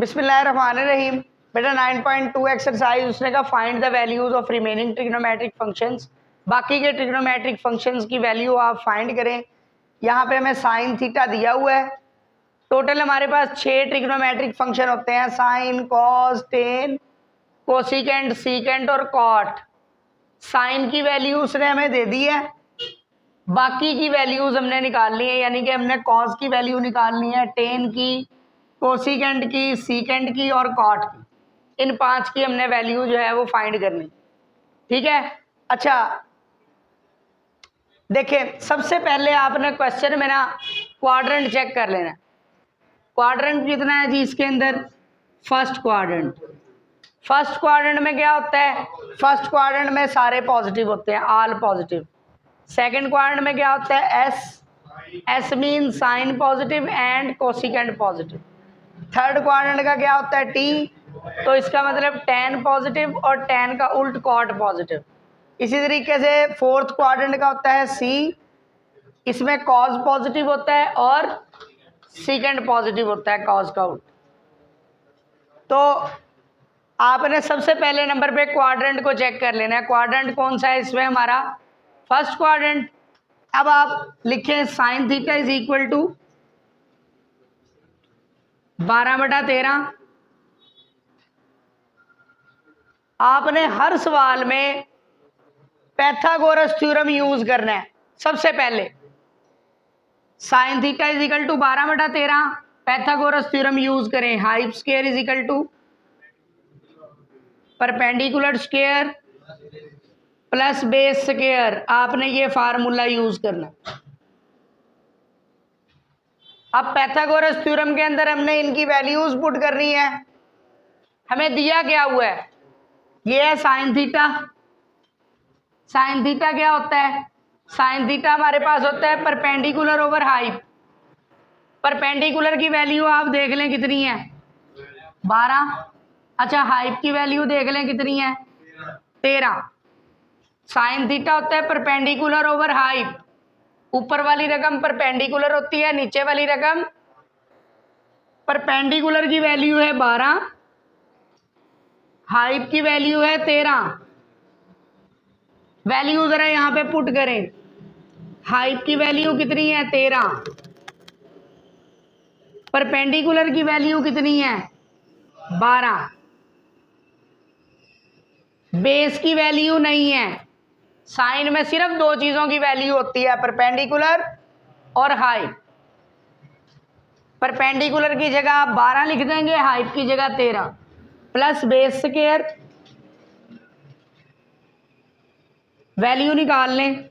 बिस्मिल्लाहिर्रहमानिर्रहीम। बेटा 9.2 एक्सरसाइज उसने कहा find the values of remaining trigonometric functions. बाकी के ट्रिग्नोमेट्रिक फंक्शंस की वैल्यू आप फाइंड करें। यहाँ पे हमें साइन थीटा दिया हुआ है। टोटल हमारे पास 6 ट्रिग्नोमेट्रिक फंक्शन होते हैं, sine, cos, tan, cosecant, secant और कॉट। साइन की वैल्यू उसने हमें दे दी है, बाकी की वैल्यूज हमने निकालनी है, यानी कि हमने कॉस की वैल्यू निकालनी है, टेन की, कोसिकेंट की, सीकेंट की और कॉट की। इन 5 की हमने वैल्यू जो है वो फाइंड करनी। ठीक है, अच्छा देखिए, सबसे पहले आपने क्वेश्चन में ना क्वाड्रेंट चेक कर लेना। क्वाड्रेंट कितना है जी इसके अंदर? First quadrant. फर्स्ट क्वाड्रेंट में क्या होता है? फर्स्ट क्वाड्रेंट में सारे पॉजिटिव होते हैं, ऑल पॉजिटिव। सेकंड क्वाड्रेंट में क्या होता है? S mean sine positive and cosecant positive. Third quadrant का क्या होता है? टी, तो इसका मतलब टेन पॉजिटिव और टेन का उल्ट कॉट पॉजिटिव। इसी तरीके से फोर्थ क्वाड्रेंट का होता है सी, इसमें कॉज पॉजिटिव होता है और सीकेंट पॉजिटिव होता है, कॉज का उल्ट। तो आपने सबसे पहले नंबर पे क्वाड्रेंट को चेक कर लेना है। क्वाड्रेंट कौन सा है इसमें? हमारा फर्स्ट क्वाड्रेंट। अब आप लिखें sine theta is equal to 12/13। आपने हर सवाल में पैथागोरस थ्योरम यूज करना है। सबसे पहले sine theta is equal to 12/13, Pythagoras theorem use करें। Hyp square is equal to perpendicular square plus base square. आपने ये फार्मूला यूज करना। अब पैथागोरस थ्योरम के अंदर हमने इनकी वैल्यूज पुट करनी है। हमें दिया क्या हुआ है? ये है साइन थीटा। साइन थीटा क्या होता है? साइन थीटा हमारे पास होता है परपेंडिकुलर ओवर हाइप। परपेंडिकुलर की वैल्यू आप देख लें कितनी है? 12। अच्छा, हाइप की वैल्यू देख लें कितनी है? 13। साइन थीटा होता है परपेंडिकुलर ओवर हाइप। ऊपर वाली रकम परपेंडिकुलर होती है, नीचे वाली रकम परपेंडिकुलर की वैल्यू है 12, हाइप की वैल्यू है 13। वैल्यू जरा यहां पे पुट करें। हाइप की वैल्यू कितनी है? 13। परपेंडिकुलर की वैल्यू कितनी है? 12। बेस की वैल्यू नहीं है। साइन में सिर्फ 2 चीजों की वैल्यू होती है, परपेंडिकुलर और हाइप। परपेंडिकुलर की जगह आप 12 लिख देंगे, हाइप की जगह 13 प्लस बेस स्क्वायर। वैल्यू निकाल लें।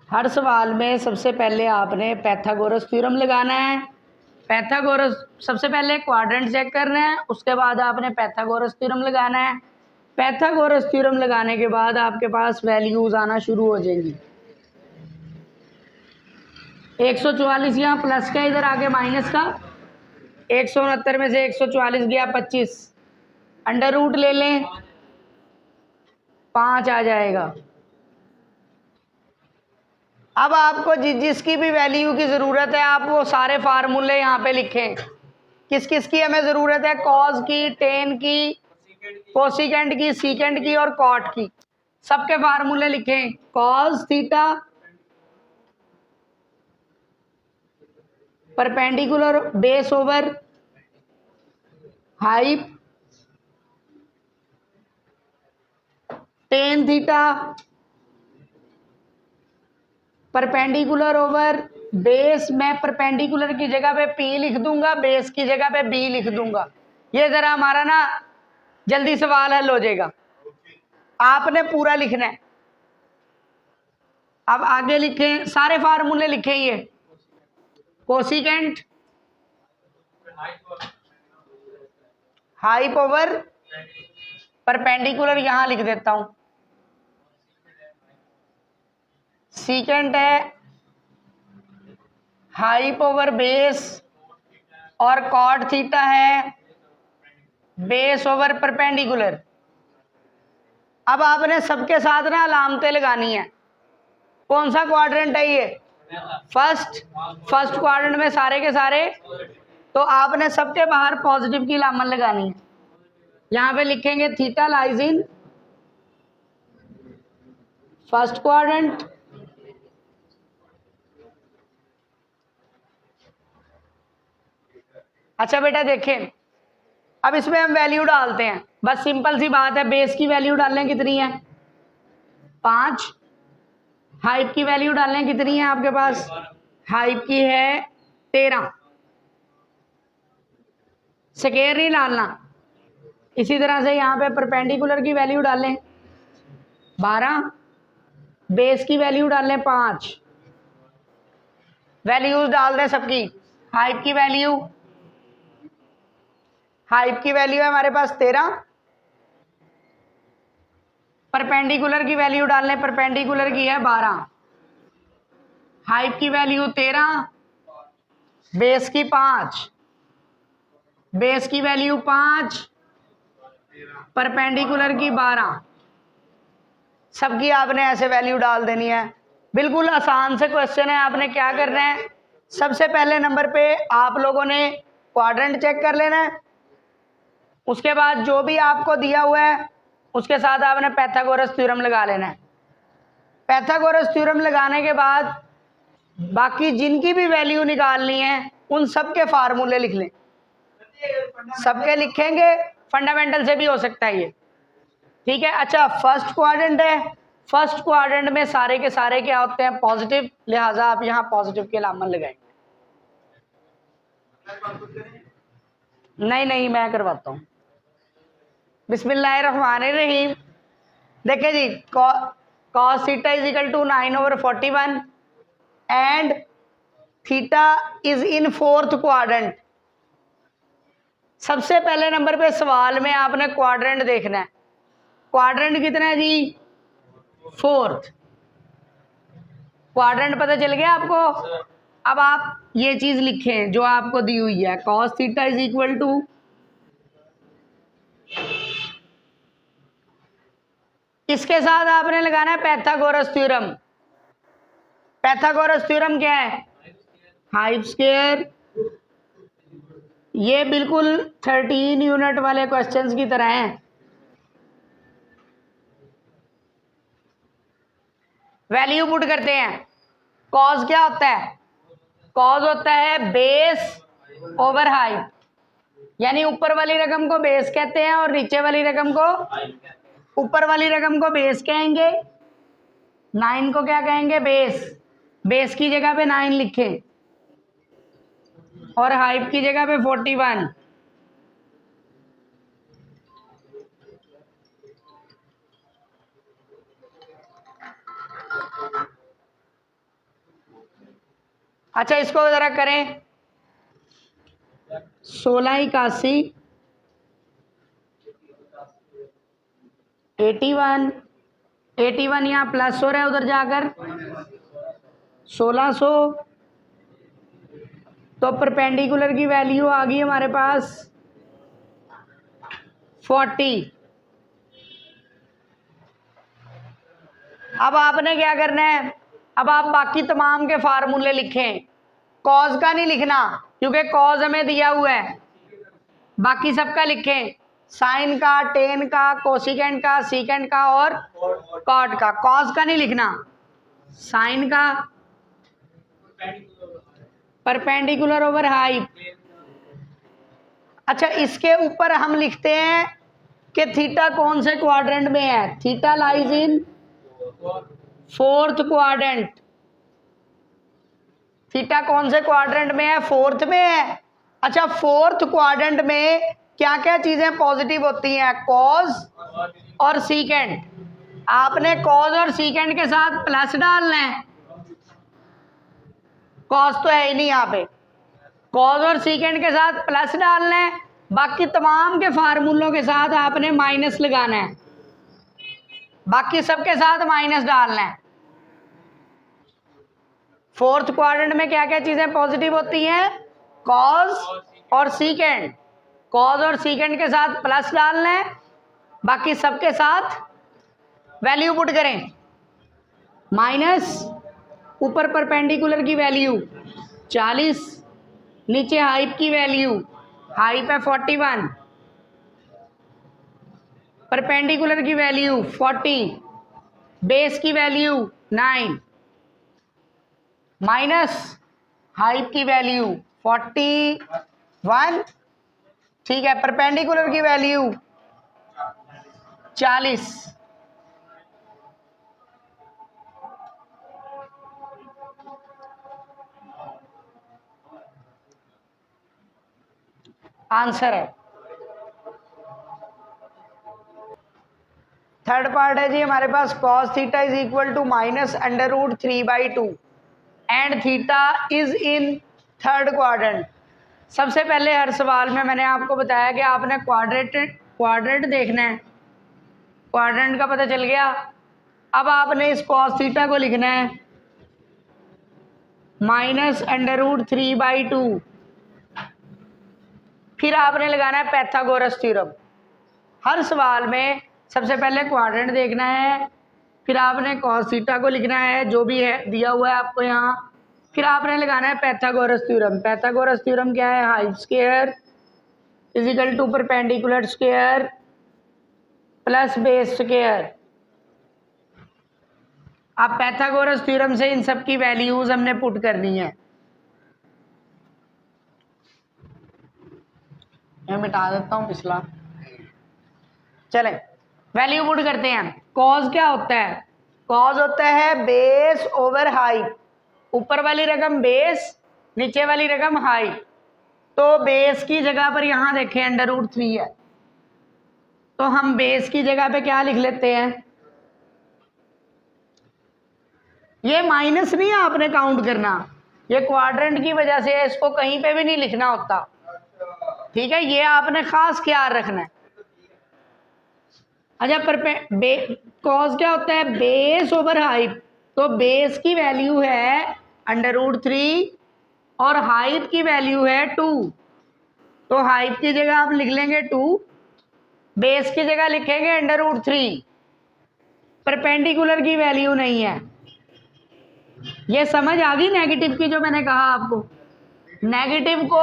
हर सवाल में सबसे पहले आपने पैथागोरस थ्योरम लगाना है। पैथागोरस सबसे पहले क्वाड्रेंट चेक करना है, उसके बाद आपने पैथागोरस थ्योरम लगाना है। पैथागोरस थ्योरम लगाने के बाद आपके पास वैल्यूज आना शुरू हो जाएंगी। 144 यहाँ प्लस का, इधर आगे माइनस का। 169 में से 144 गया 25, अंडर रूट ले लें, 5 आ जाएगा। अब आपको जिसकी भी वैल्यू की जरूरत है आप वो सारे फार्मूले यहाँ पे लिखें। किस किस की हमें जरूरत है? कॉस की, टेन की, कोसिकेंट की, सीकेंट की और कॉट की। सबके फार्मूले लिखें। Cos theta perpendicular base over hype, ten theta perpendicular over base. मैं परपेंडिकुलर की जगह पे P लिख दूंगा, बेस की जगह पे B लिख दूंगा। ये जरा हमारा ना जल्दी सवाल हल हो जाएगा। आपने पूरा लिखना है। अब आगे लिखें, सारे फार्मूले लिखें। ये कोसिकेंट हाइप ओवर परपेंडिकुलर यहां लिख देता हूं, सीकेंट है हाइप ओवर बेस और कॉट थीटा है बेस ओवर परपेंडिकुलर। अब आपने सबके साथ ना अलामतें लगानी है। कौन सा क्वाड्रेंट है ये? फर्स्ट क्वाड्रेंट में सारे के सारे, तो आपने सबके बाहर पॉजिटिव की लामन लगानी है। यहां पे लिखेंगे theta lies in first quadrant, अच्छा बेटा देखें, अब इसमें हम वैल्यू डालते हैं, बस सिंपल सी बात है। बेस की वैल्यू डालने कितनी है 5, हाइट की वैल्यू डालने कितनी है आपके पास, हाइट की है 13, स्क्वायर नहीं डालना। इसी तरह से यहाँ पे परपेंडिकुलर की वैल्यू डालें 12, बेस की वैल्यू डालें 5, वैल्यूज डाल दें सबकी। हाइट की वैल्यू है हमारे पास 13, परपेंडिकुलर की वैल्यू डालने, परपेंडिकुलर की है 12, हाइट की वैल्यू 13, बेस की 5, बेस की वैल्यू 5, परपेंडिकुलर की 12, सबकी आपने ऐसे वैल्यू डाल देनी है। बिल्कुल आसान से क्वेश्चन है। आपने क्या करना है, सबसे पहले नंबर पे आप लोगों ने क्वाड्रेंट चेक कर लेना है, उसके बाद जो भी आपको दिया हुआ है उसके साथ आपने पाइथागोरस थ्योरम लगा लेना है। पाइथागोरस थ्योरम लगाने के बाद बाकी जिनकी भी वैल्यू निकालनी है उन सब के फार्मूले लिख लें, सबके लिखेंगे, फंडामेंटल से भी हो सकता है ये, ठीक है। अच्छा फर्स्ट क्वाड्रेंट है, फर्स्ट क्वाड्रेंट में सारे के सारे क्या होते हैं पॉजिटिव, लिहाजा आप यहाँ पॉजिटिव के लामन लगाएंगे। नहीं मैं करवाता हूँ। बिस्मिल्लाहिर्रहमानिर्रहीम। देखिए जी, cos theta is equal to 9/41 and theta is in fourth quadrant. सबसे पहले नंबर पे सवाल में आपने क्वाड्रेंट देखना है। क्वाड्रेंट कितना है जी, फोर्थ। क्वाड्रेंट पता चल गया आपको। अब आप ये चीज लिखें जो आपको दी हुई है, cos theta is equal to, इसके साथ आपने लगाना है पाइथागोरस थ्योरम। पाइथागोरस थ्योरम क्या है, हाइप स्क्वायर। ये बिल्कुल 13 यूनिट वाले क्वेश्चंस की तरह हैं। वैल्यू पुट करते हैं। कॉज क्या होता है, कॉज होता है बेस ओवर हाइट, यानी ऊपर वाली रकम को बेस कहते हैं और नीचे वाली रकम को, ऊपर वाली रकम को बेस कहेंगे, 9 को क्या कहेंगे, बेस। बेस की जगह पे 9 लिखें और हाइप की जगह पे 41। अच्छा इसको जरा करें, 1681 81 यहाँ प्लस हो रहा है, उधर जाकर 1600, तो परपेंडिकुलर की वैल्यू आ गई हमारे पास 40। अब आपने क्या करना है, अब आप बाकी तमाम के फार्मूले लिखें। कॉज का नहीं लिखना क्योंकि कॉज हमें दिया हुआ है, बाकी सबका लिखें, साइन का, टेन का, कोसिकेंट का, सीकेंट का और कॉट का। कॉज का नहीं लिखना, साइन का, परपेंडिकुलर ओवर हाइप। अच्छा इसके ऊपर हम लिखते हैं कि थीटा कौन से क्वाड्रेंट में है, थीटा लाइज इन फोर्थ क्वाड्रेंट। थीटा कौन से क्वाड्रेंट में है, फोर्थ में है। अच्छा फोर्थ क्वाड्रेंट में क्या क्या चीजें पॉजिटिव होती हैं, कॉज और सीकेंट। आपने कॉज और सीकेंट के साथ प्लस डालना है, कॉज तो है ही नहीं यहाँ पे, कॉज और सीकेंट के साथ प्लस डालना है, बाकी तमाम के फार्मूलों के साथ आपने माइनस लगाना है, बाकी सबके साथ माइनस डालना है। फोर्थ क्वाड्रेंट में क्या क्या चीजें पॉजिटिव होती हैं, कॉज और सीकेंट। कॉज और सीकेंट के साथ प्लस डालना है, बाकी सबके साथ वैल्यू पुट करें, माइनस ऊपर परपेंडिकुलर की वैल्यू 40, नीचे हाइप की वैल्यू, हाइप है 41, परपेंडिकुलर की वैल्यू 40, बेस की वैल्यू 9 माइनस हाइप की वैल्यू 41, ठीक है, परपेंडिकुलर की वैल्यू 40। आंसर है थर्ड पार्ट है जी हमारे पास cos theta is equal to -√3/2 and theta is in third quadrant. सबसे पहले हर सवाल में मैंने आपको बताया कि आपने क्वाड्रेंट देखना है, क्वाड्रेंट का पता चल गया। अब आपने इस cos थीटा को लिखना है -√3/2, फिर आपने लगाना है पैथागोरस थ्योरम। हर सवाल में सबसे पहले क्वाड्रेंट देखना है, फिर आपने cos थीटा को लिखना है जो भी है दिया हुआ है आपको यहाँ, फिर आपने लगाना है पैथागोरस थ्योरम। पैथागोरस थ्योरम क्या है? Hyp square is equal to perpendicular square plus base square. अब पैथागोरस थ्योरम से इन सब की वैल्यूज हमने पुट करनी है। मैं मिटा देता हूँ पिछला, चले वैल्यू पुट करते हैं। कॉज क्या होता है? कॉज होता है बेस ओवर हाइट, ऊपर वाली रकम बेस, नीचे वाली रकम हाइट। तो बेस की जगह पर यहां देखें √3 है, तो हम बेस की जगह पे क्या लिख लेते हैं? ये माइनस नहीं है, आपने काउंट करना, ये क्वाड्रेंट की वजह से है, इसको कहीं पे भी नहीं लिखना होता, ठीक है, ये आपने खास ख्याल रखना है। अच्छा, कॉज क्या होता है? बेस ओवर हाइट, तो बेस की वैल्यू है √3 और हाइट की वैल्यू है 2, तो हाइट की जगह आप लिख लेंगे 2, बेस की जगह लिखेंगे √3। परपेंडिकुलर की वैल्यू नहीं है। ये समझ आ गई नेगेटिव की जो मैंने कहा आपको? नेगेटिव को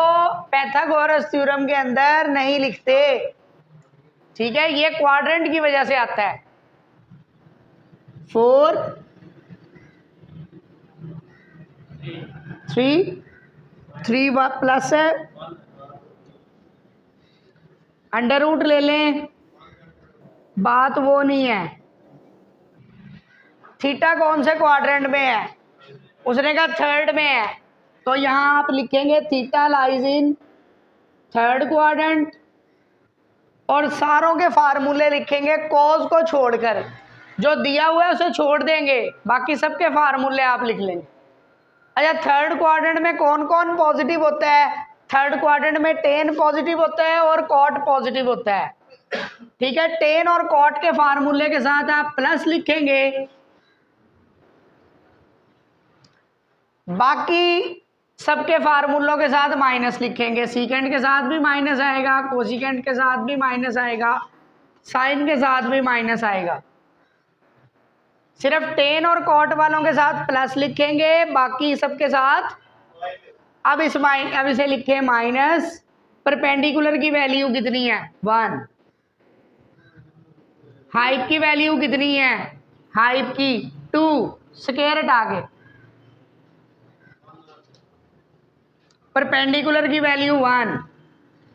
पैथागोरस थ्योरम के अंदर नहीं लिखते, ठीक है, ये क्वाड्रेंट की वजह से आता है। 4 3 प्लस है, √ ले लें, बात वो नहीं है। थीटा कौन से क्वाड्रेंट में है? उसने कहा थर्ड में है, तो यहां आप लिखेंगे थीटा लाइज इन थर्ड क्वाड्रेंट, और सारों के फार्मूले लिखेंगे कॉज को छोड़कर, जो दिया हुआ है उसे छोड़ देंगे, बाकी सबके फार्मूले आप लिख लेंगे। अच्छा, थर्ड क्वाड्रेंट में कौन कौन पॉजिटिव होता है? थर्ड क्वाड्रेंट में tan पॉजिटिव होता है और cot पॉजिटिव होता है, ठीक है। tan और cot के फार्मूले के साथ आप प्लस लिखेंगे, बाकी सबके फार्मूलों के साथ माइनस लिखेंगे। सीकेंड के साथ भी माइनस आएगा, कोसिकेंड के साथ भी माइनस आएगा, साइन के साथ भी माइनस आएगा। सिर्फ tan और cot वालों के साथ प्लस लिखेंगे, बाकी सबके साथ अब इसे लिखे माइनस। परपेंडिकुलर की वैल्यू कितनी है? 1। हाइप की वैल्यू कितनी है? हाइप की 2, स्क्वायर हटा के। परपेंडिकुलर की वैल्यू 1,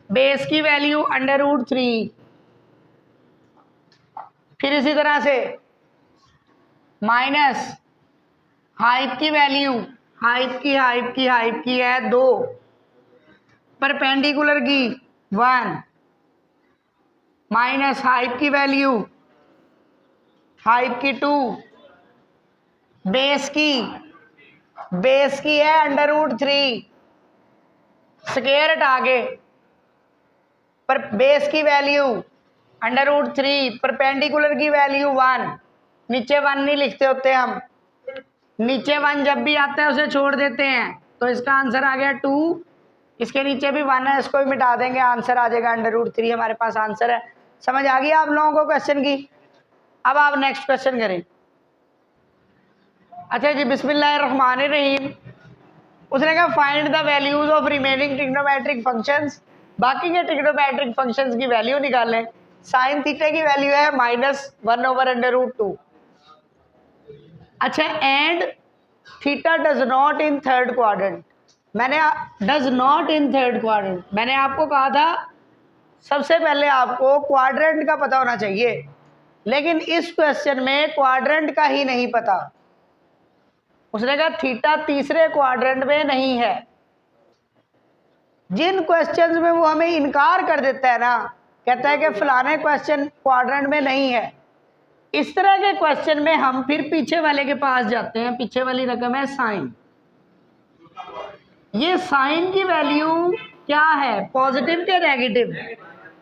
बेस की वैल्यू √3, फिर इसी तरह से माइनस हाइप की वैल्यू, हाइप की है 2, परपेंडिकुलर की 1, माइनस हाइप की वैल्यू, हाइप की 2, बेस की है √3, स्क्वायर हटा के, पर बेस की वैल्यू √3, परपेंडिकुलर की वैल्यू 1, नीचे 1 नहीं लिखते होते हम, नीचे 1 जब भी आता है उसे छोड़ देते हैं, तो इसका आंसर आ गया 2। इसके नीचे भी 1 है, इसको भी मिटा देंगे, आंसर आ जाएगा √3, हमारे पास आंसर है। समझ आ गई आप लोगों को क्वेश्चन की? अब आप नेक्स्ट क्वेश्चन करें। अच्छा जी, बिस्मिल्लाहिर्रहमानिर्रहीम। उसने कहा find the values of remaining trigonometric functions, बाकी के ट्रिग्नोमेट्रिक फंक्शंस की वैल्यू निकालें। साइन थीटा की वैल्यू है -1/√2। अच्छा, and theta does not in third quadrant. Does not in third quadrant मैंने आपको कहा था सबसे पहले आपको क्वाड्रेंट का पता होना चाहिए, लेकिन इस क्वेश्चन में क्वाड्रेंट का ही नहीं पता। उसने कहा थीटा तीसरे क्वाड्रेंट में नहीं है। जिन क्वेश्चंस में वो हमें इनकार कर देता है ना, कहता है कि फलाने क्वेश्चन क्वाड्रेंट में नहीं है, इस तरह के क्वेश्चन में हम फिर पीछे वाले के पास जाते हैं। पीछे वाली रकम है साइन। ये साइन की वैल्यू क्या है, पॉजिटिव के नेगेटिव?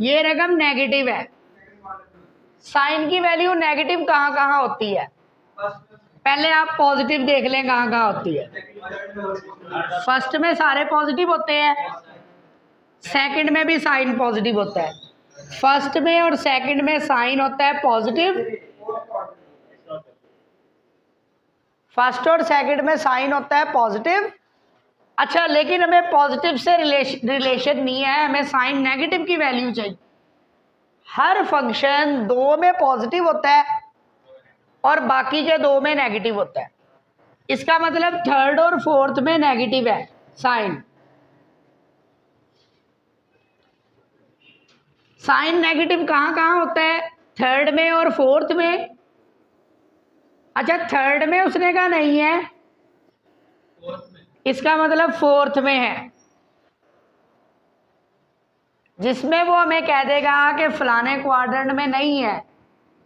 ये रकम नेगेटिव है। साइन की वैल्यू नेगेटिव कहाँ कहाँ होती है? पहले आप पॉजिटिव देख लें कहाँ कहाँ होती है। फर्स्ट में सारे पॉजिटिव होते हैं, सेकंड में भी साइन पॉजिटिव होता है। फर्स्ट में और सेकंड में साइन होता है पॉजिटिव, फर्स्ट और सेकंड में साइन होता है पॉजिटिव। अच्छा, लेकिन हमें पॉजिटिव से रिलेशन नहीं है, हमें साइन नेगेटिव की वैल्यू चाहिए। हर फंक्शन दो में पॉजिटिव होता है और बाकी के दो में नेगेटिव होता है। इसका मतलब थर्ड और फोर्थ में नेगेटिव है साइन। साइन नेगेटिव कहाँ कहाँ होता है? थर्ड में और फोर्थ में। अच्छा, थर्ड में उसने कहा नहीं है, इसका मतलब फोर्थ में है, जिसमें वो हमें कह देगा कि फलाने क्वाड्रेंट में नहीं है,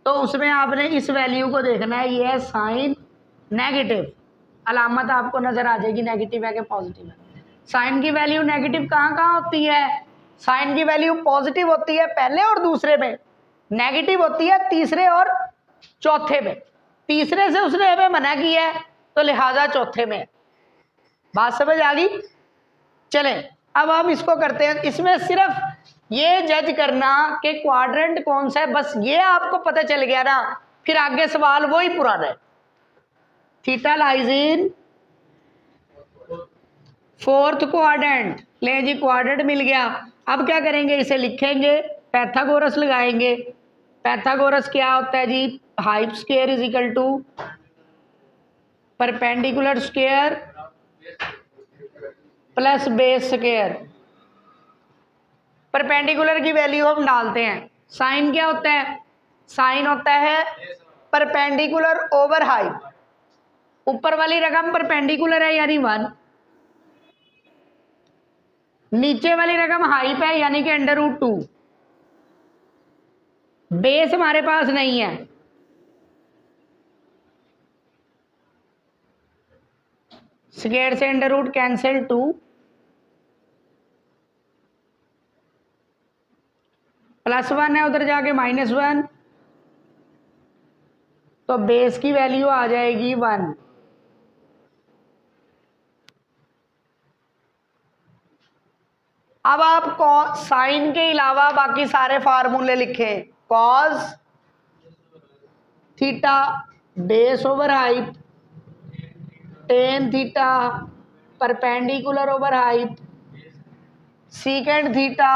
तो उसमें आपने इस वैल्यू को देखना है, ये है साइन नेगेटिव। अलामत आपको नजर आ जाएगी नेगेटिव है कि पॉजिटिव है। साइन की वैल्यू नेगेटिव कहाँ कहाँ होती है? साइन की वैल्यू पॉजिटिव होती है पहले और दूसरे में, नेगेटिव होती है तीसरे और चौथे में। तीसरे से उसने हमें मना किया है, तो लिहाजा चौथे में। बात समझ आ गई? चलें, अब हम इसको करते हैं। इसमें सिर्फ ये जज करना कि क्वाड्रेंट कौन सा है, बस ये आपको पता चल गया ना, फिर आगे सवाल वही पुराना है। थीटा लाइज इन फोर्थ क्वाड्रेंट। ले जी, क्वाड्रेंट मिल गया। अब क्या करेंगे, इसे लिखेंगे, पैथागोरस लगाएंगे। पैथागोरस क्या होता है जी? Hyp square is equal to perpendicular square plus base square. Perpendicular की वैल्यू हम डालते हैं। साइन क्या होता है? साइन होता है परपेंडिकुलर ओवर हाइप। ऊपर वाली रकम परपेंडिकुलर है यानी 1, नीचे वाली रकम हाइप है यानी कि √2। बेस हमारे पास नहीं है, स्क्वायर से √, कैंसिल 2, +1 है उधर जाके -1, तो बेस की वैल्यू आ जाएगी 1। अब आप साइन के अलावा बाकी सारे फार्मूले लिखें। Cos theta base over height, tan theta perpendicular over height, secant theta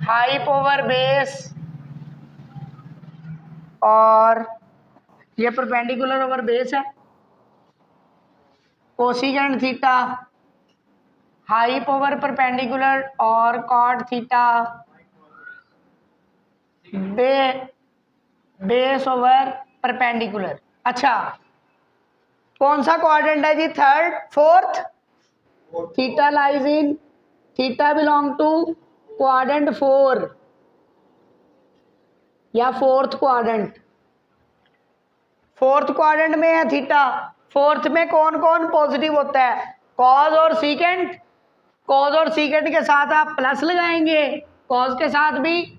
hyp over base, और ये परपेंडिकुलर ओवर बेस है। Cosecant theta hyp over perpendicular, और cot theta base over perpendicular. अच्छा, कौन सा क्वाड्रेंट है जी? Third, fourth. Theta lies in, theta belong to quadrant 4 या फोर्थ क्वाड्रेंट। फोर्थ क्वाड्रेंट में है थीटा। फोर्थ में कौन कौन पॉजिटिव होता है? कॉज और सीकेंट। कॉज और सीकेंट के साथ आप प्लस लगाएंगे, कॉज के साथ भी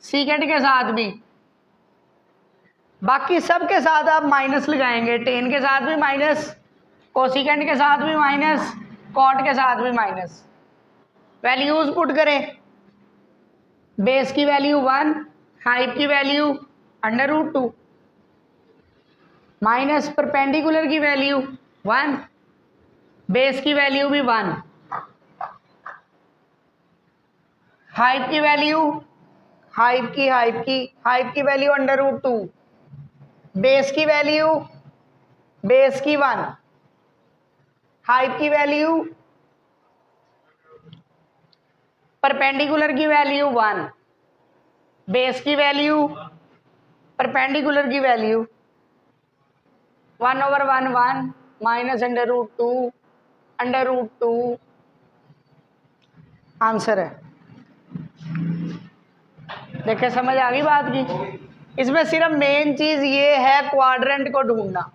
सीकेंट के साथ भी, बाकी सब के साथ आप माइनस लगाएंगे। टेन के साथ भी माइनस, कोसिकेंट के साथ भी माइनस, कॉट के साथ भी माइनस। वैल्यूज पुट करें। बेस की वैल्यू 1, हाइप की वैल्यू √2। माइनस परपेंडिकुलर की वैल्यू 1, बेस की वैल्यू भी 1, हाइट की वैल्यू हाइट की वैल्यू √2, बेस की वैल्यू बेस की 1, हाइट की वैल्यू परपेंडिकुलर की वैल्यू 1, बेस की वैल्यू परपेंडिकुलर की वैल्यू 1/1 1 माइनस √2 आंसर है। देखे समझ आ गई बात की। इसमें सिर्फ मेन चीज ये है क्वाड्रेंट को ढूंढना,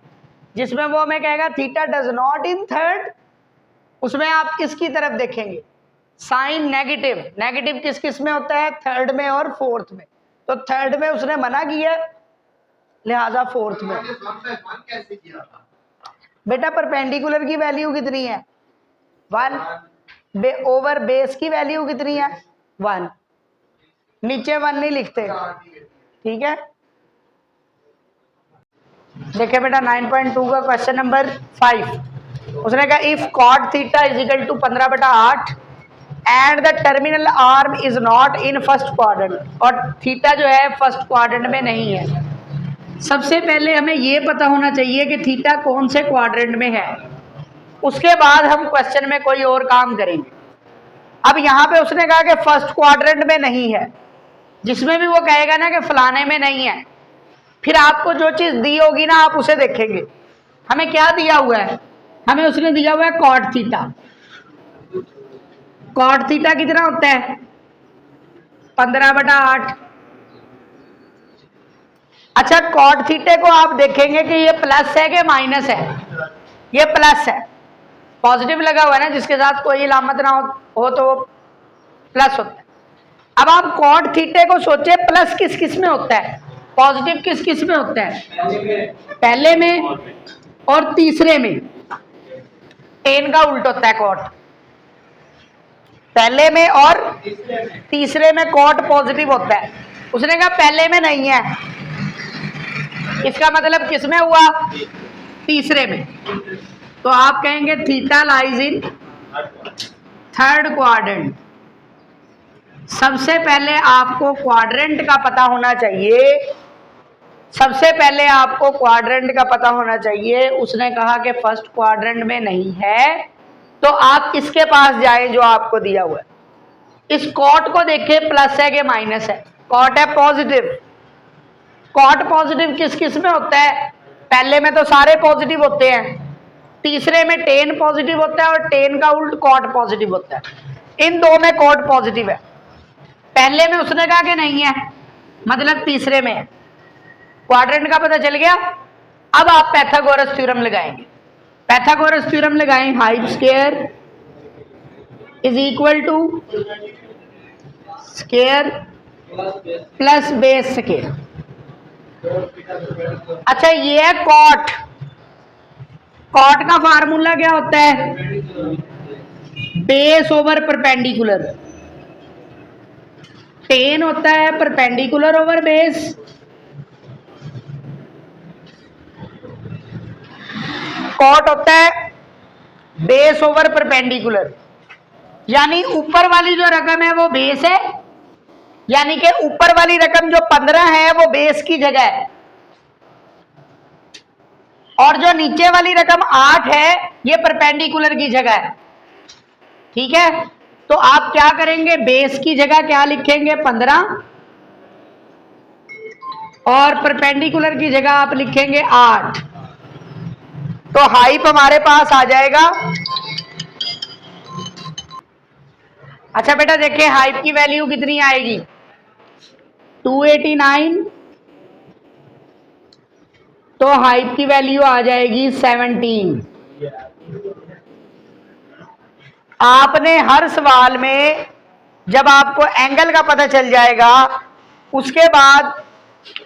जिसमें वो हमें कहेगा theta does not in third, उसमें आप किसकी तरफ देखेंगे, साइन नेगेटिव। नेगेटिव किस किस में होता है, थर्ड में और फोर्थ में। तो थर्ड में उसने मना किया, लिहाजा फोर्थ में। बेटा परपेंडिकुलर की वैल्यू कितनी है 1, ओवर बेस की वैल्यू कितनी है 1, नीचे 1 नहीं लिखते, ठीक है। देखिए बेटा 9.2 का क्वेश्चन नंबर 5, उसने कहा if cot theta is equal to 15/8 and the terminal arm is not in first quadrant, और थीटा जो है फर्स्ट क्वाड्रेंट में नहीं है। सबसे पहले हमें ये पता होना चाहिए कि थीटा कौन से क्वाड्रेंट में है, उसके बाद हम क्वेश्चन में कोई और काम करेंगे। अब यहाँ पे उसने कहा कि फर्स्ट क्वाड्रेंट में नहीं है, जिसमें भी वो कहेगा ना कि फलाने में नहीं है, फिर आपको जो चीज दी होगी ना आप उसे देखेंगे। हमें क्या दिया हुआ है, हमें उसने दिया हुआ है कॉट थीटा। कॉट थीटा कितना होता है 15/8। अच्छा कॉट थीटे को आप देखेंगे कि ये प्लस है कि माइनस है, ये प्लस है, पॉजिटिव लगा हुआ है ना, जिसके साथ कोई इलामत ना हो तो वो प्लस होता है। अब आप कॉट थीटे को सोचे, प्लस किस किस में होता है, पॉजिटिव किस किस में होता है, पहले में और तीसरे में। टेन का उल्ट होता है कॉट, पहले में और तीसरे में कॉट पॉजिटिव होता है। उसने कहा पहले में नहीं है, इसका मतलब किस में हुआ, तीसरे में। तो आप कहेंगे थीटा लाइज इन थर्ड क्वाड्रेंट। सबसे पहले आपको क्वाड्रेंट का पता होना चाहिए, सबसे पहले आपको क्वाड्रेंट का पता होना चाहिए। उसने कहा कि फर्स्ट क्वाड्रेंट में नहीं है, तो आप इसके पास जाएं जो आपको दिया हुआ है। इस कॉट को देखिए प्लस है कि माइनस है, कॉट है पॉजिटिव। कॉट पॉजिटिव किस किस में होता है, पहले में तो सारे पॉजिटिव होते हैं, तीसरे में टेन पॉजिटिव होता है और टेन का उल्ट कॉट पॉजिटिव होता है। इन दो में कॉट पॉजिटिव है, पहले में उसने कहा कि नहीं है, मतलब तीसरे में है। क्वाड्रेंट का पता चल गया। अब आप पाइथागोरस थ्योरम लगाएंगे। पाइथागोरस थ्योरम लगाएं, height square is equal to square plus base square. अच्छा ये है कॉट, कॉट का फार्मूला क्या होता है, बेस ओवर परपेंडिकुलर। टेन होता है परपेंडिकुलर ओवर बेस, कॉट होता है बेस ओवर परपेंडिकुलर। यानी ऊपर वाली जो रकम है वो बेस है, यानी कि ऊपर वाली रकम जो 15 है वो बेस की जगह है, और जो नीचे वाली रकम 8 है ये परपेंडिकुलर की जगह है। ठीक है, तो आप क्या करेंगे, बेस की जगह क्या लिखेंगे 15, और परपेंडिकुलर की जगह आप लिखेंगे 8। तो हाइप हमारे पास आ जाएगा। अच्छा बेटा देखिए हाइप की वैल्यू कितनी आएगी 289, तो हाइप की वैल्यू आ जाएगी 17। आपने हर सवाल में जब आपको एंगल का पता चल जाएगा, उसके बाद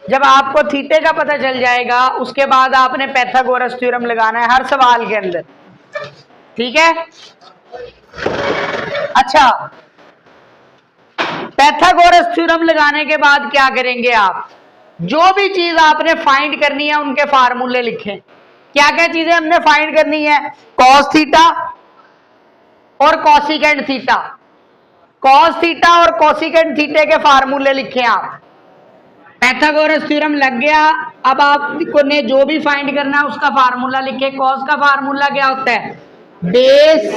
जब आपको थीटे का पता चल जाएगा, उसके बाद आपने पाइथागोरस थ्योरम लगाना है हर सवाल के अंदर। ठीक है, अच्छा पाइथागोरस थ्योरम लगाने के बाद क्या करेंगे आप, जो भी चीज आपने फाइंड करनी है उनके फार्मूले लिखें। क्या क्या चीजें हमने फाइंड करनी है? कॉस थीटा और कॉसिकेंड थीटा। कॉस थीटा और कॉसिकेंड थीटे के फार्मूले लिखें आप। पाइथागोरस थ्योरम लग गया। अब आपको ने जो भी फाइंड करना है उसका फार्मूला लिखे। कॉस का फार्मूला क्या होता है? Base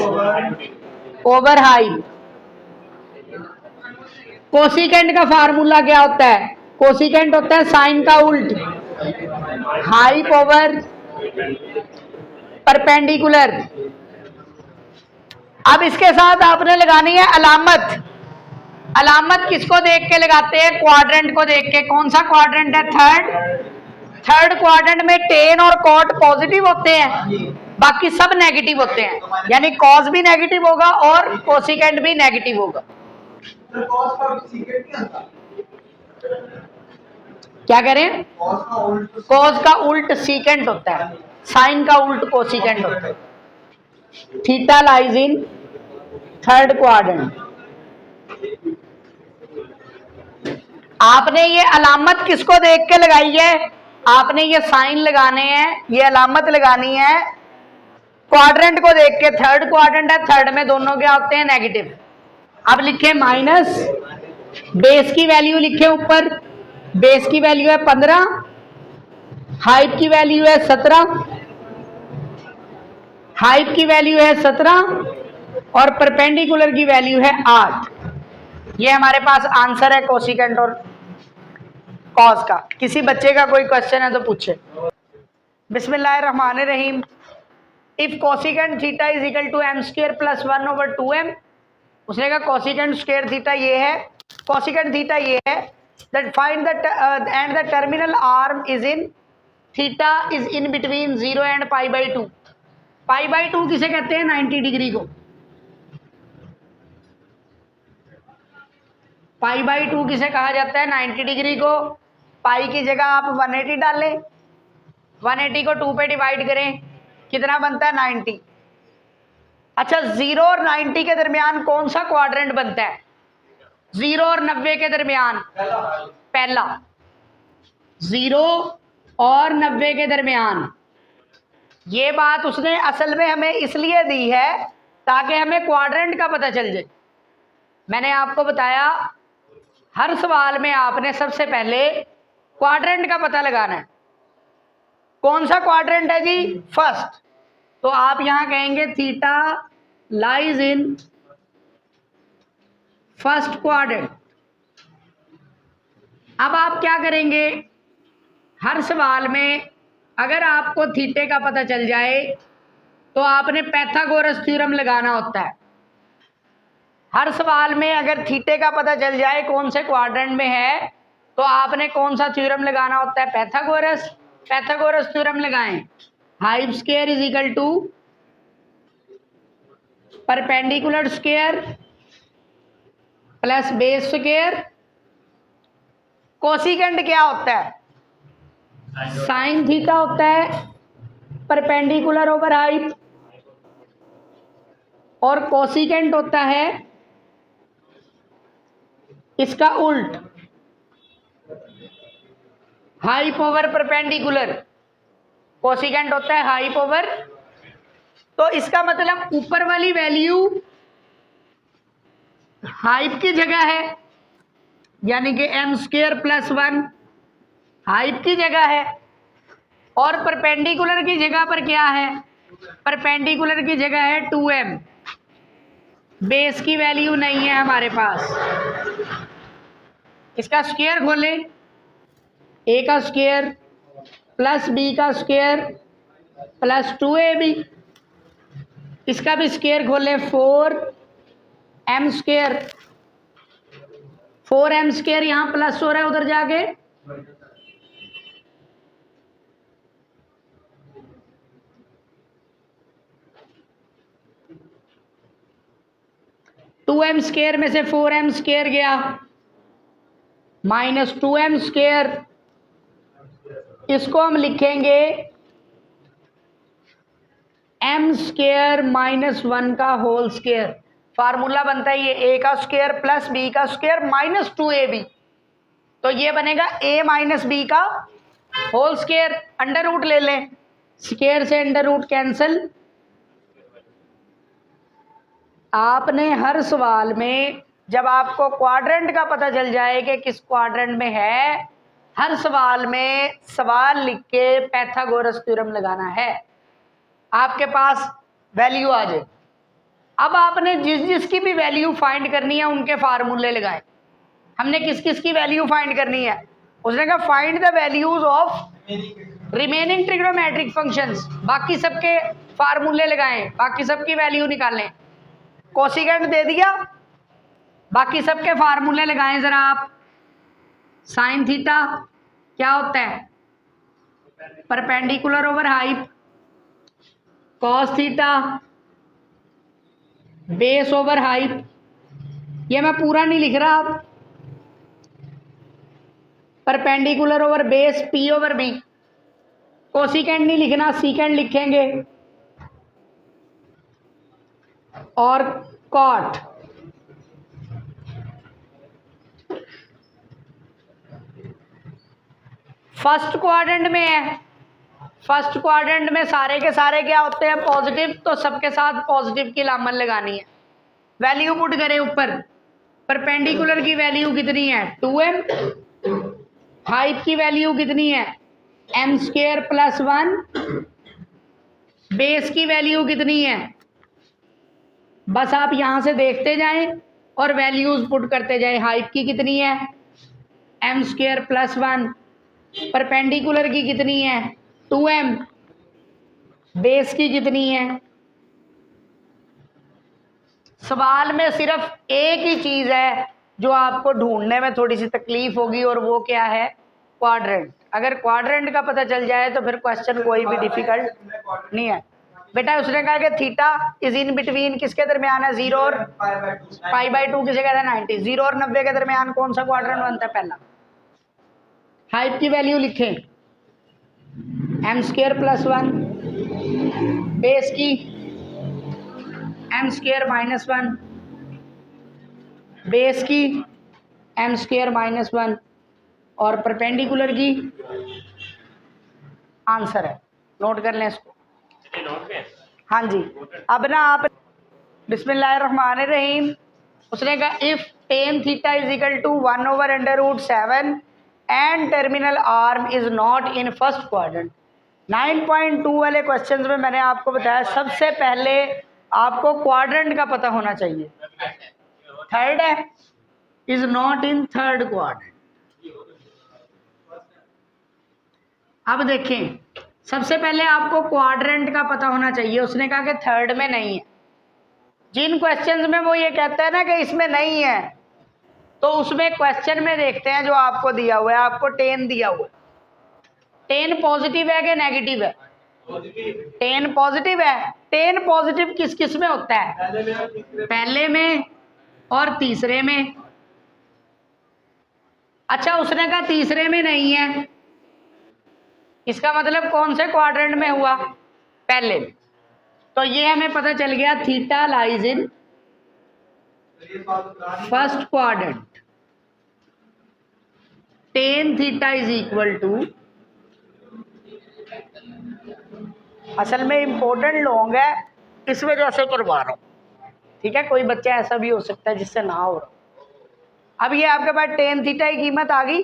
over height. कोसिकेंड का फार्मूला क्या होता है? कोसिकेंड होता है साइन का उल्ट, हाइप ओवर परपेंडिकुलर। अब इसके साथ आपने लगानी है अलामत। अलामत किसको देख के लगाते हैं? क्वाड्रेंट को देख के। कौन सा क्वाड्रेंट है? थर्ड। थर्ड क्वाड्रेंट में टेन और कॉट पॉजिटिव होते हैं, बाकी सब नेगेटिव होते हैं, यानी कॉस भी नेगेटिव होगा और कोसिकेंड भी नेगेटिव होगा। क्या करें? कॉस का उल्ट सीकेंट होता है, साइन का उल्ट कोसिकेंट होता है। थीटा लाइज इन थर्ड क्वाड्रेंट। आपने ये अलामत किसको देख के लगाई है? आपने ये साइन लगाने हैं, ये अलामत लगानी है क्वाड्रेंट को देख के। थर्ड क्वाड्रेंट है, थर्ड में दोनों क्या होते हैं? नेगेटिव। अब लिखे माइनस, बेस की वैल्यू लिखे ऊपर। बेस की वैल्यू है 15, हाइट की वैल्यू है 17, हाइट की वैल्यू है 17 और परपेंडिकुलर की वैल्यू है 8। ये हमारे पास आंसर है कोसिकेंट और कॉस का। किसी बच्चे का कोई क्वेश्चन है तो पूछे। बिस्मिल्लाहिर्रहमानिर्रहीम। If cosecant theta is equal to m square plus 1 over 2m। उसने कहा कोसिकेंट स्क्वायर थीटा ये है, कोसिकेंट थीटा ये है, that find the end the terminal arm is in theta is in between 0 and π/2। π/2 किसे कहते हैं? 90 डिग्री को। π/2 किसे कहा जाता है? 90 डिग्री को। पाई की जगह आप 180 डालें, 180 को 2 पे डिवाइड करें, कितना बनता है? 90। अच्छा, 0 और 90 के दरमियान कौन सा क्वाड्रेंट बनता है? 0 और 90 के दरमियान पहला। 0 और 90 के दरमियान। ये बात उसने असल में हमें इसलिए दी है ताकि हमें क्वाड्रेंट का पता चल जाए। मैंने आपको बताया हर सवाल में आपने सबसे पहले क्वाड्रेंट का पता लगाना है। कौन सा क्वाड्रेंट है जी? फर्स्ट। तो आप यहां कहेंगे theta lies in first quadrant. अब आप क्या करेंगे? हर सवाल में अगर आपको थीटे का पता चल जाए तो आपने पाइथागोरस थ्योरम लगाना होता है। हर सवाल में अगर थीटे का पता चल जाए कौन से क्वाड्रेंट में है तो आपने कौन सा थ्योरम लगाना होता है? पाइथागोरस। पाइथागोरस थ्योरम लगाएं। Hyp square is equal to perpendicular square plus base square. Cosecant क्या होता है? साइन थीटा होता है, परपेंडिकुलर ओवर हाइप। और कोसिकेंट होता है इसका उल्ट, हाइप ओवर परपेंडिकुलर। कोसिकेंट होता है हाइप ओवर। तो इसका मतलब ऊपर वाली वैल्यू हाइप की जगह है, यानी कि m स्क्वायर प्लस 1 हाइप की जगह है, और परपेंडिकुलर की जगह पर क्या है? परपेंडिकुलर की जगह है 2m। बेस की वैल्यू नहीं है हमारे पास। इसका स्क्वायर खोले, a का स्क्वायर प्लस b का स्क्वायर प्लस 2ab। इसका भी स्क्वायर खोले, 4m स्क्वायर। 4m स्क्वायर यहां प्लस हो रहा है उधर जाके, टू एम स्क्वायर में से 4m स्क्वायर गया, माइनस 2m स्क्वायर। इसको हम लिखेंगे m स्क्वायर माइनस 1 का होल स्क्वायर। फार्मूला बनता है ये a का स्क्वायर प्लस b का स्क्वायर माइनस 2ab। तो ये बनेगा a माइनस बी का होल स्क्वायर, अंडर रूट ले लें, स्क्वायर से अंडर रूट कैंसिल। आपने हर सवाल में जब आपको क्वाड्रेंट का पता चल जाए कि किस क्वाड्रेंट में है, हर सवाल में सवाल लिख के पाइथागोरस थ्योरम लगाना है, आपके पास वैल्यू आ जाए। अब आपने जिस जिस की भी वैल्यू फाइंड करनी है उनके फार्मूले लगाए। हमने किस किस की वैल्यू फाइंड करनी है? उसने कहा find the values of remaining trigonometric functions, बाकी सबके फार्मूले लगाएं, बाकी सबकी वैल्यू निकालें। कोसिकेंट दे दिया, बाकी सबके फार्मूले लगाएं जरा आप। साइन थीटा क्या होता है? Perpendicular over height. Cos theta base over height. ये मैं पूरा नहीं लिख रहा, आप perpendicular over base P over B. Cosecant नहीं लिखना, सीकेंट लिखेंगे। और कॉट, फर्स्ट क्वाड्रेंट में है। फर्स्ट क्वाड्रेंट में सारे के सारे क्या होते हैं? पॉजिटिव, तो सबके साथ पॉजिटिव की लामन लगानी है। वैल्यू पुट करें ऊपर। परपेंडिकुलर की वैल्यू कितनी है? 2m। हाइट की वैल्यू कितनी है? m square plus 1। बेस की वैल्यू कितनी है? बस आप यहां से देखते जाएं और वैल्यूज पुट करते जाएं। हाइट की कितनी है? m square plus 1। परपेंडिकुलर की कितनी है? 2m। बेस की कितनी है? सवाल में सिर्फ एक ही चीज है जो आपको ढूंढने में थोड़ी सी तकलीफ होगी, और वो क्या है? क्वाड्रेंट। अगर क्वाड्रेंट का पता चल जाए तो फिर क्वेश्चन कोई भी डिफिकल्ट नहीं है। बेटा उसने कहा कि थीटा इज इन बिटवीन, किसके दरमियान है? 0 और π/2। किसे कहते हैं? 90। 0 और 90 के दरमियान कौन सा क्वाड्रेंट बनता है? पहला। हाइट की वैल्यू लिखें, m स्क्वायर प्लस 1। बेस की m स्क्वायर माइनस 1। बेस की m स्क्वायर माइनस 1। और परपेंडिकुलर की आंसर है, नोट कर लें इसको। हाँ जी। अब ना आप बिस्मिल्लाहिर्रहमानिर्रहीम, उसने कहा if tan theta is equal to 1/√7 and terminal arm is not in first quadrant. 9.2 वाले क्वेश्चंस में मैंने आपको बताया सबसे पहले आपको क्वाड्रेंट का पता होना चाहिए। थर्ड है, is not in third quadrant. अब देखें, सबसे पहले आपको क्वाड्रेंट का पता होना चाहिए। उसने कहा कि थर्ड में नहीं है। जिन क्वेश्चंस में वो ये कहता है ना कि इसमें नहीं है, तो उसमें क्वेश्चन में देखते हैं जो आपको दिया हुआ है। आपको tan दिया हुआ है, tan पॉजिटिव है कि नेगेटिव है? tan पॉजिटिव है। tan पॉजिटिव किस किस में होता है? पहले में और तीसरे में। अच्छा, उसने कहा तीसरे में नहीं है, इसका मतलब कौन से क्वाड्रेंट में हुआ? पहले में। तो ये हमें पता चल गया, theta lies in first quadrant. tan theta is equal to, असल में इंपॉर्टेंट लॉन्ग है इस वजह से करवा रहा हूं, ठीक है? कोई बच्चा ऐसा भी हो सकता है जिससे ना हो रहा। अब ये आपके पास tan थीटा की कीमत आ गई।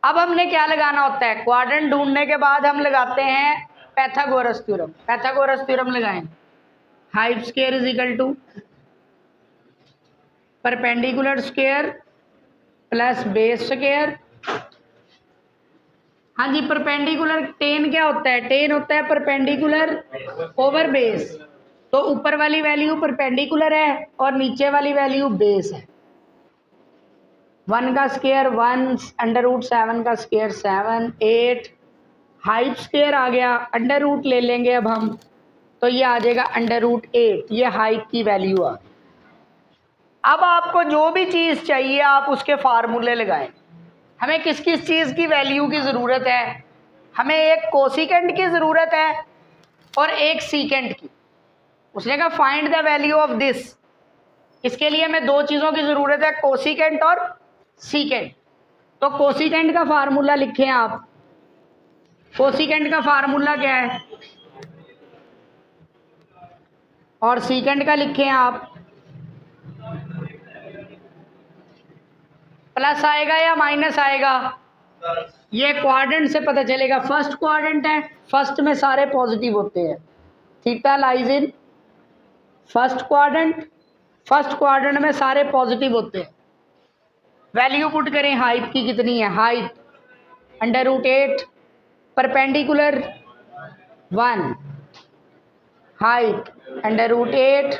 अब हमने क्या लगाना होता है? क्वाड्रेंट ढूंढने के बाद हम लगाते हैं पाइथागोरस थ्योरम। पाइथागोरस थ्योरम लगाएं। Height square is equal to perpendicular square plus base square. हाँ जी, परपेंडिकुलर tan क्या होता है? tan होता है परपेंडिकुलर ओवर बेस। तो ऊपर वाली वैल्यू परपेंडिकुलर है और नीचे वाली वैल्यू बेस है। 1 का स्क्वायर 1, √7 का स्क्वायर 7, 8। हाइट स्क्वायर आ गया, अंडर रूट ले लेंगे अब हम, तो ये आ जाएगा √8। ये हाइट की वैल्यू आ गई। अब आपको जो भी चीज़ चाहिए आप उसके फार्मूले लगाएं। हमें किस किस चीज़ की वैल्यू की ज़रूरत है? हमें एक कोसिकेंट की ज़रूरत है और एक सीकेंट की। उसने कहा find the value of this. इसके लिए हमें दो चीज़ों की ज़रूरत है, कोसिकेंट और सीकेंड। तो कोसिकेंड का फार्मूला लिखें आप। कोसिकेंड का फार्मूला क्या है और सीकेंड का लिखें आप। प्लस आएगा या माइनस आएगा, ये क्वाड्रेंट से पता चलेगा। फर्स्ट क्वाड्रेंट है, फर्स्ट में सारे पॉजिटिव होते हैं। Theta lies in first quadrant, first quadrant में सारे पॉजिटिव होते हैं। वैल्यू पुट करें, हाइट की कितनी है, हाइट √8 परपेंडिकुलर 1, हाइट √8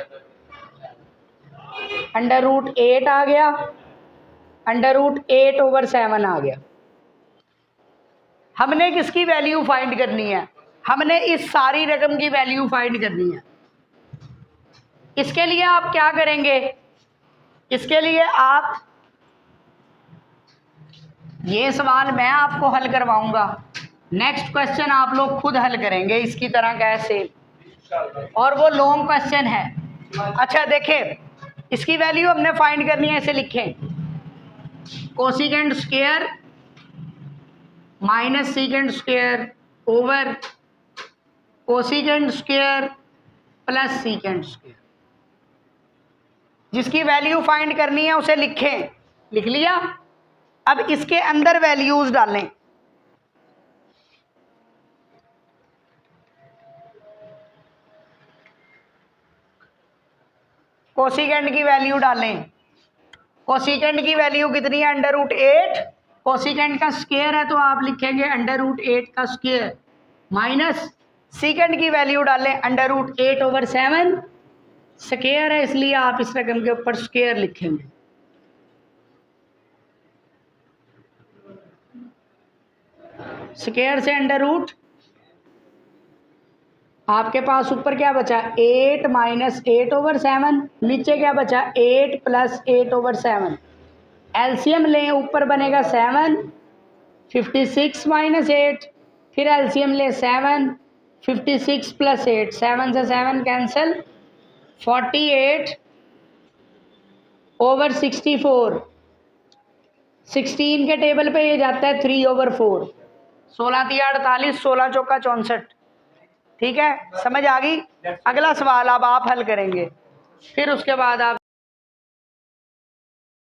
आ गया, √8/7 आ गया। हमने किसकी वैल्यू फाइंड करनी है, हमने इस सारी रकम की वैल्यू फाइंड करनी है। इसके लिए आप क्या करेंगे, इसके लिए आप, ये सवाल मैं आपको हल करवाऊंगा, नेक्स्ट क्वेश्चन आप लोग खुद हल करेंगे इसकी तरह कैसे, और वो लॉन्ग क्वेश्चन है। अच्छा देखें, इसकी वैल्यू हमने फाइंड करनी है, इसे लिखें cosecant square minus secant square over cosecant square plus secant square. जिसकी वैल्यू फाइंड करनी है उसे लिखें, लिख लिया। अब इसके अंदर वैल्यूज डालें। कोसिकेंड की वैल्यू डालें। कोसिकेंड की वैल्यू कितनी है, √8। कोसिकेंड का स्क्वायर है तो आप लिखेंगे √8 का स्क्वायर माइनस सीकेंड की वैल्यू डालें √8/7। स्क्वायर है इसलिए आप इस रकम के ऊपर स्क्वायर लिखेंगे। स्क्वायर से √ आपके पास ऊपर क्या बचा, 8 - 8/7, नीचे क्या बचा 8 + 8/7। एलसीएम लें, ऊपर बनेगा 7, 56 - 8, फिर एलसीएम लें 7, 56 + 8, 7 से 7 कैंसिल, 48/64। 16 के टेबल पे ये जाता है 3/4। 16 × 48, 16 × 4 = 64। ठीक है, समझ आ गई। अगला सवाल अब आप हल करेंगे, फिर उसके बाद आप